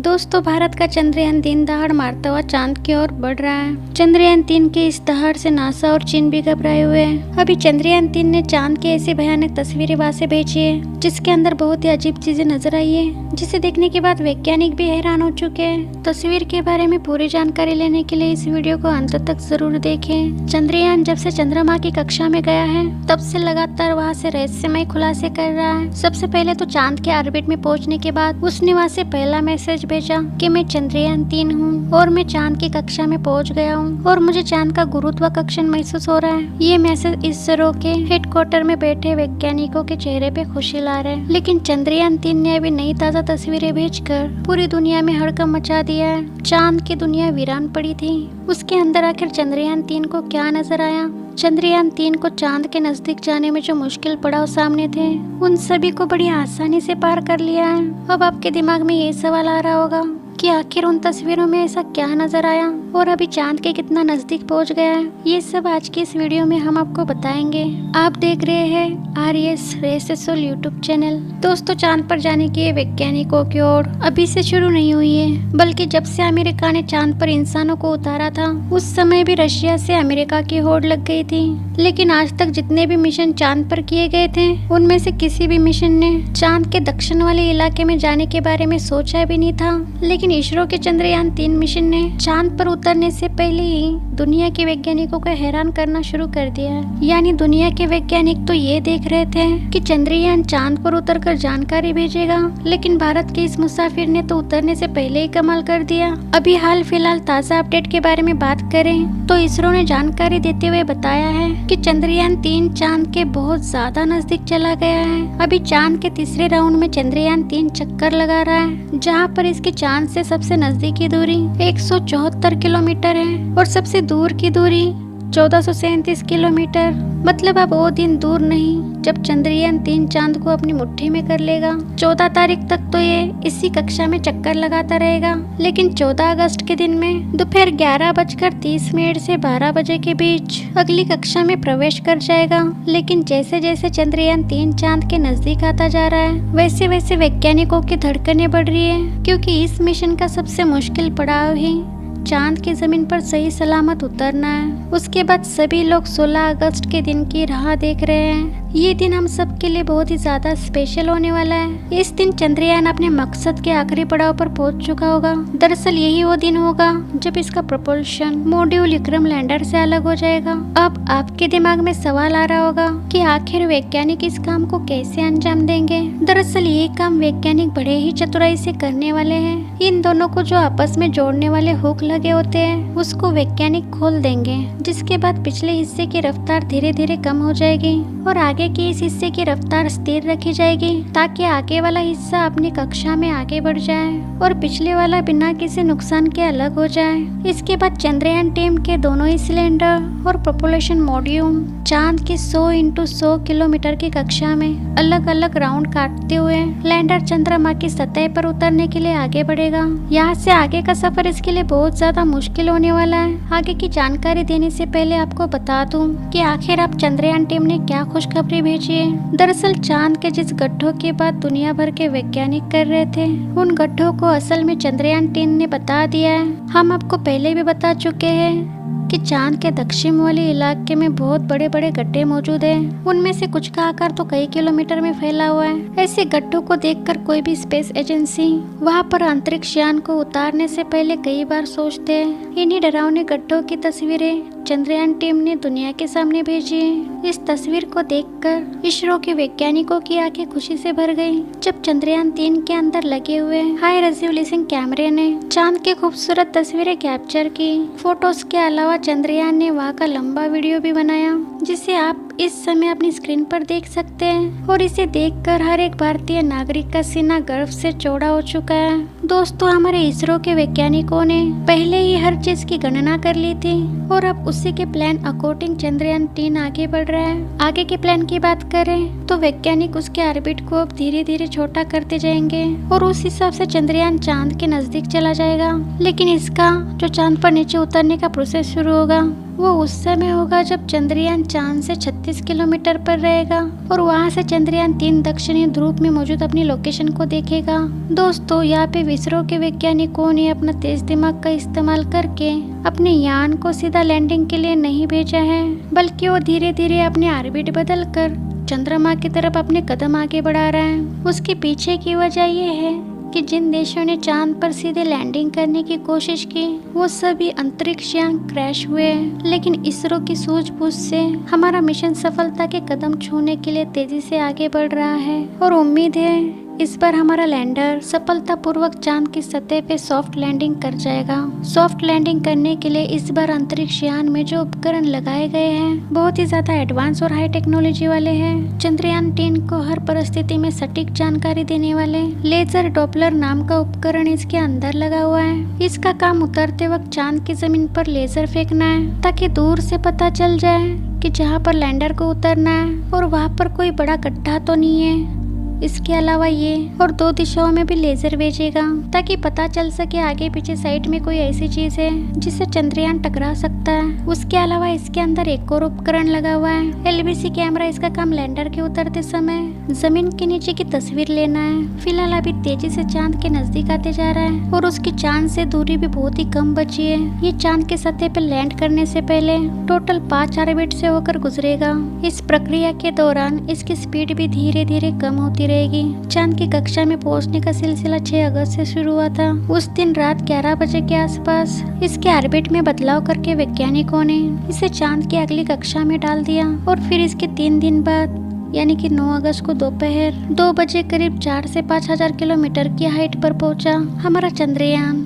दोस्तों, भारत का चंद्रयान 3 दहाड़ मारता हुआ चांद की ओर बढ़ रहा है। चंद्रयान 3 के इस दहाड़ से नासा और चीन भी घबराए हुए हैं। अभी चंद्रयान 3 ने चांद की ऐसी भयानक तस्वीरें वहां से भेजी है जिसके अंदर बहुत ही अजीब चीजें नजर आई है, जिसे देखने के बाद वैज्ञानिक भी हैरान हो चुके हैं। तस्वीर के बारे में पूरी जानकारी लेने के लिए इस वीडियो को अंत तक जरूर देखें। चंद्रयान जब से चंद्रमा की कक्षा में गया है तब से लगातार वहाँ से रहस्यमय खुलासे कर रहा है। सबसे पहले तो चांद के ऑर्बिट में पहुँचने के बाद उसने वहाँ से पहला मैसेज भेजा कि मैं चंद्रयान 3 हूँ और मैं चांद की कक्षा में पहुँच गया हूँ और मुझे चांद का गुरुत्वाकर्षण महसूस हो रहा है। ये मैसेज इसरो के हेडक्वार्टर में बैठे वैज्ञानिकों के चेहरे पे खुशी ला रहे हैं। लेकिन चंद्रयान 3 ने अभी नई ताज़ा तस्वीरें भेजकर पूरी दुनिया में हड़कंप मचा दिया है। चांद की दुनिया वीरान पड़ी थी, उसके अंदर आखिर चंद्रयान 3 को क्या नजर आया? चंद्रयान 3 को चांद के नजदीक जाने में जो मुश्किल पड़ाव सामने थे उन सभी को बड़ी आसानी से पार कर लिया है। अब आपके दिमाग में ये सवाल आ रहा होगा कि आखिर उन तस्वीरों में ऐसा क्या नजर आया और अभी चांद के कितना नजदीक पहुंच गया है। ये सब आज की इस वीडियो में हम आपको बताएंगे। आप देख रहे हैं आरएस रहस्यसोल यूट्यूब चैनल। दोस्तों, चांद पर जाने की वैज्ञानिकों की ओर अभी से शुरू नहीं हुई है, बल्कि जब से अमेरिका ने चांद पर इंसानों को उतारा था उस समय भी रशिया से अमेरिका की होड़ लग गई थी। लेकिन आज तक जितने भी मिशन चांद पर किए गए थे उनमें से किसी भी मिशन ने चांद के दक्षिण वाले इलाके में जाने के बारे में सोचा भी नहीं था। लेकिन इसरो के चंद्रयान 3 मिशन ने चांद पर उतरने से पहले ही दुनिया के वैज्ञानिकों को हैरान करना शुरू कर दिया है। यानी दुनिया के वैज्ञानिक तो ये देख रहे थे कि चंद्रयान चांद पर उतरकर जानकारी भेजेगा, लेकिन भारत के इस मुसाफिर ने तो उतरने से पहले ही कमाल कर दिया। अभी हाल फिलहाल ताज़ा अपडेट के बारे में बात करें तो इसरो ने जानकारी देते हुए बताया है कि चंद्रयान 3 चांद के बहुत ज्यादा नजदीक चला गया है। अभी चांद के तीसरे राउंड में चंद्रयान 3 चक्कर लगा रहा है, जहाँ पर इसके चांद से सबसे नजदीकी दूरी 174 किलोमीटर है और सबसे दूर की दूरी 1437 किलोमीटर। मतलब अब वो दिन दूर नहीं जब चंद्रयान 3 चांद को अपनी मुट्ठी में कर लेगा। 14 तारीख तक तो ये इसी कक्षा में चक्कर लगाता रहेगा, लेकिन 14 अगस्त के दिन में दोपहर 11:30 से 12 बजे के बीच अगली कक्षा में प्रवेश कर जाएगा। लेकिन जैसे जैसे चंद्रयान 3 चांद के नजदीक आता जा रहा है वैसे वैसे वैज्ञानिकों की धड़कनें बढ़ रही है, क्योंकि इस मिशन का सबसे मुश्किल पड़ाव ही चांद की जमीन पर सही सलामत उतरना है। उसके बाद सभी लोग 16 अगस्त के दिन की राह देख रहे हैं। ये दिन हम सब के लिए बहुत ही ज्यादा स्पेशल होने वाला है। इस दिन चंद्रयान अपने मकसद के आखिरी पड़ाव पर पहुंच चुका होगा। दरअसल यही वो दिन होगा जब इसका propulsion मॉड्यूल विक्रम लैंडर से अलग हो जाएगा। अब आपके दिमाग में सवाल आ रहा होगा कि आखिर वैज्ञानिक इस काम को कैसे अंजाम देंगे। दरअसल ये काम वैज्ञानिक बड़े ही चतुराई से करने वाले हैं। इन दोनों को जो आपस में जोड़ने वाले हुक लगे होते हैं उसको वैज्ञानिक खोल देंगे, जिसके बाद पिछले हिस्से की रफ्तार धीरे धीरे कम हो जाएगी और आगे के इस हिस्से की रफ्तार स्थिर रखी जाएगी, ताकि आगे वाला हिस्सा अपनी कक्षा में आगे बढ़ जाए और पिछले वाला बिना किसी नुकसान के अलग हो जाए। इसके बाद चंद्रयान टीम के दोनों ही सिलेंडर और प्रोपल्शन मॉड्यूल चांद की 100 × 100 किलोमीटर की कक्षा में अलग अलग राउंड काटते हुए लैंडर चंद्रमा की सतह पर उतरने के लिए आगे बढ़ेगा। यहाँ से आगे का सफर इसके लिए बहुत ज्यादा मुश्किल होने वाला है। आगे की जानकारी देने से पहले आपको बता दूं कि आखिर आप चंद्रयान टीम ने क्या खुशखबरी भेजी है। दरअसल चांद के जिस गड्ढों की बात दुनिया भर के वैज्ञानिक कर रहे थे उन गड्ढों को असल में चंद्रयान टीम ने बता दिया है। हम आपको पहले भी बता चुके हैं कि चांद के दक्षिण वाले इलाके में बहुत बड़े बड़े गड्ढे मौजूद हैं। उनमें से कुछ का आकार तो कई किलोमीटर में फैला हुआ है। ऐसे गड्ढों को देखकर कोई भी स्पेस एजेंसी वहां पर अंतरिक्ष यान को उतारने से पहले कई बार सोचते हैं। इन्हीं डरावने गड्ढों की तस्वीरें चंद्रयान टीम ने दुनिया के सामने भेजी है। इस तस्वीर को देखकर इसरो के वैज्ञानिकों की आंखें खुशी से भर गई जब चंद्रयान 3 के अंदर लगे हुए हाई रेजोल्यूशन कैमरे ने चांद की खूबसूरत तस्वीरें कैप्चर की। फोटोज के अलावा चंद्रयान ने वहाँ का लंबा वीडियो भी बनाया, जिसे आप इस समय अपनी स्क्रीन पर देख सकते हैं। और इसे देखकर हर एक भारतीय नागरिक का सीना गर्व से चौड़ा हो चुका है। दोस्तों, हमारे इसरो के वैज्ञानिकों ने पहले ही हर चीज की गणना कर ली थी और अब उसी के प्लान अकॉर्डिंग चंद्रयान 3 आगे बढ़ रहा है। आगे के प्लान की बात करें तो वैज्ञानिक उसके ऑर्बिट को अब धीरे धीरे छोटा करते जाएंगे और उस हिसाब से चंद्रयान चांद के नजदीक चला जाएगा। लेकिन इसका जो चांद पर नीचे उतरने का प्रोसेस शुरू होगा वो उस समय होगा जब चंद्रयान चांद से 36 किलोमीटर पर रहेगा और वहाँ से चंद्रयान 3 दक्षिणी ध्रुव में मौजूद अपनी लोकेशन को देखेगा। दोस्तों, यहाँ पे इसरो के वैज्ञानिकों ने अपना तेज दिमाग का इस्तेमाल करके अपने यान को सीधा लैंडिंग के लिए नहीं भेजा है, बल्कि वो धीरे धीरे अपने ऑर्बिट बदल कर चंद्रमा की तरफ अपने कदम आगे बढ़ा रहा है। उसके पीछे की वजह ये है कि जिन देशों ने चांद पर सीधे लैंडिंग करने की कोशिश की वो सभी अंतरिक्ष यान क्रैश हुए, लेकिन इसरो की सूझबूझ से हमारा मिशन सफलता के कदम छूने के लिए तेजी से आगे बढ़ रहा है और उम्मीद है इस बार हमारा लैंडर सफलतापूर्वक चांद की सतह पे सॉफ्ट लैंडिंग कर जाएगा। सॉफ्ट लैंडिंग करने के लिए इस बार अंतरिक्ष यान में जो उपकरण लगाए गए हैं बहुत ही ज्यादा एडवांस और हाई टेक्नोलॉजी वाले हैं। चंद्रयान 3 को हर परिस्थिति में सटीक जानकारी देने वाले लेजर डॉपलर नाम का उपकरण इसके अंदर लगा हुआ है। इसका काम उतरते वक्त चांद की जमीन पर लेजर फेंकना है ताकि दूर से पता चल जाए कि जहाँ पर लैंडर को उतरना है और वहाँ पर कोई बड़ा गड्ढा तो नहीं है। इसके अलावा ये और 2 दिशाओं में भी लेजर भेजेगा ताकि पता चल सके आगे पीछे साइड में कोई ऐसी चीज है जिससे चंद्रयान टकरा सकता है। उसके अलावा इसके अंदर एक और उपकरण लगा हुआ है, एलवीसी कैमरा। इसका काम लैंडर के उतरते समय जमीन के नीचे की तस्वीर लेना है। फिलहाल अभी तेजी से चांद के नजदीक आते जा रहा है और उसकी चांद से दूरी भी बहुत ही कम बची है। ये चांद के सतह पर लैंड करने से पहले टोटल 5 ऑर्बिट से होकर गुजरेगा। इस प्रक्रिया के दौरान इसकी स्पीड भी धीरे धीरे कम होती रहेगी। चांद की कक्षा में पहुंचने का सिलसिला 6 अगस्त से शुरू हुआ था। उस दिन रात 11 बजे के आसपास इसके ऑर्बिट में बदलाव करके वैज्ञानिकों ने इसे चांद की अगली कक्षा में डाल दिया और फिर इसके 3 दिन बाद यानी कि 9 अगस्त को दोपहर 2 बजे करीब 4 से 5 हजार किलोमीटर की हाइट पर पहुंचा हमारा चंद्रयान।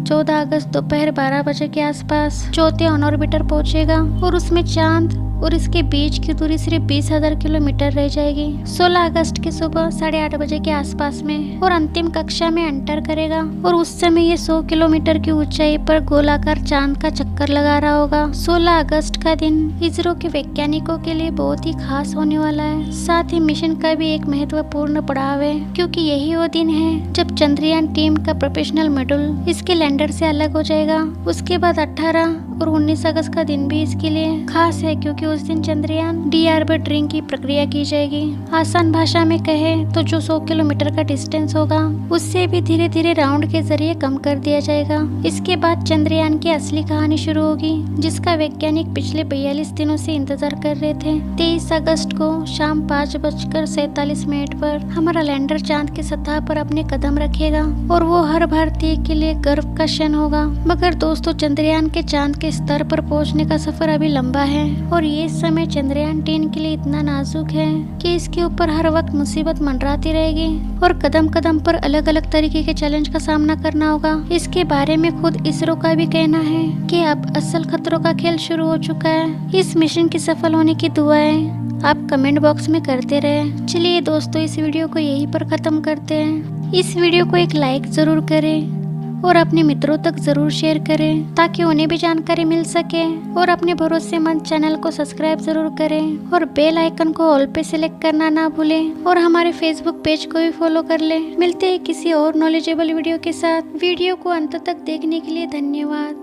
14 अगस्त दोपहर 12 बजे के आसपास चौथे ऑन ऑर्बिटर पहुंचेगा और उसमें चांद और इसके बीच की दूरी सिर्फ 20,000 किलोमीटर रह जाएगी। 16 अगस्त की सुबह 8:30 बजे के आसपास में और अंतिम कक्षा में एंटर करेगा और उस समय ये 100 किलोमीटर की ऊंचाई पर गोलाकार चांद का चक्कर लगा रहा होगा। 16 अगस्त का दिन इसरो के वैज्ञानिकों के लिए बहुत ही खास होने वाला है। साथ ही मिशन का भी एक महत्वपूर्ण पड़ाव है, क्योंकि यही वो दिन है जब चंद्रयान टीम का प्रोफेशनल मॉड्यूल इसके लैंडर से अलग हो जाएगा। उसके बाद 18 और 19 अगस्त का दिन भी इसके लिए खास है, क्योंकि उस दिन चंद्रयान डीऑर्बिट रिंग की प्रक्रिया की जाएगी। आसान भाषा में कहे तो जो 100 किलोमीटर का डिस्टेंस होगा उससे भी धीरे धीरे राउंड के जरिए कम कर दिया जाएगा। इसके बाद चंद्रयान की असली कहानी शुरू होगी, जिसका वैज्ञानिक पिछले 42 दिनों से इंतजार कर रहे थे। 23 अगस्त को शाम 5:47 पर हमारा लैंडर चांद की सतह पर अपने कदम रखेगा और वो हर भारतीय के लिए गर्व का क्षण होगा। मगर दोस्तों, चंद्रयान के चांद के स्तर पर पहुंचने का सफर अभी लंबा है और ये समय चंद्रयान 3 के लिए इतना नाजुक है कि इसके ऊपर हर वक्त मुसीबत मंडराती रहेगी और कदम कदम पर अलग अलग तरीके के चैलेंज का सामना करना होगा। इसके बारे में खुद इसरो का भी कहना है कि अब असल खतरों का खेल शुरू हो चुका है। इस मिशन की सफल होने की दुआएं आप कमेंट बॉक्स में करते रहे। चलिए दोस्तों, इस वीडियो को यहीं पर खत्म करते हैं। इस वीडियो को एक लाइक जरूर करें और अपने मित्रों तक जरूर शेयर करें ताकि उन्हें भी जानकारी मिल सके, और अपने भरोसेमंद चैनल को सब्सक्राइब जरूर करें और बेल आइकन को ऑल पे सिलेक्ट करना ना भूलें और हमारे फेसबुक पेज को भी फॉलो कर लें। मिलते हैं किसी और नॉलेजेबल वीडियो के साथ। वीडियो को अंत तक देखने के लिए धन्यवाद।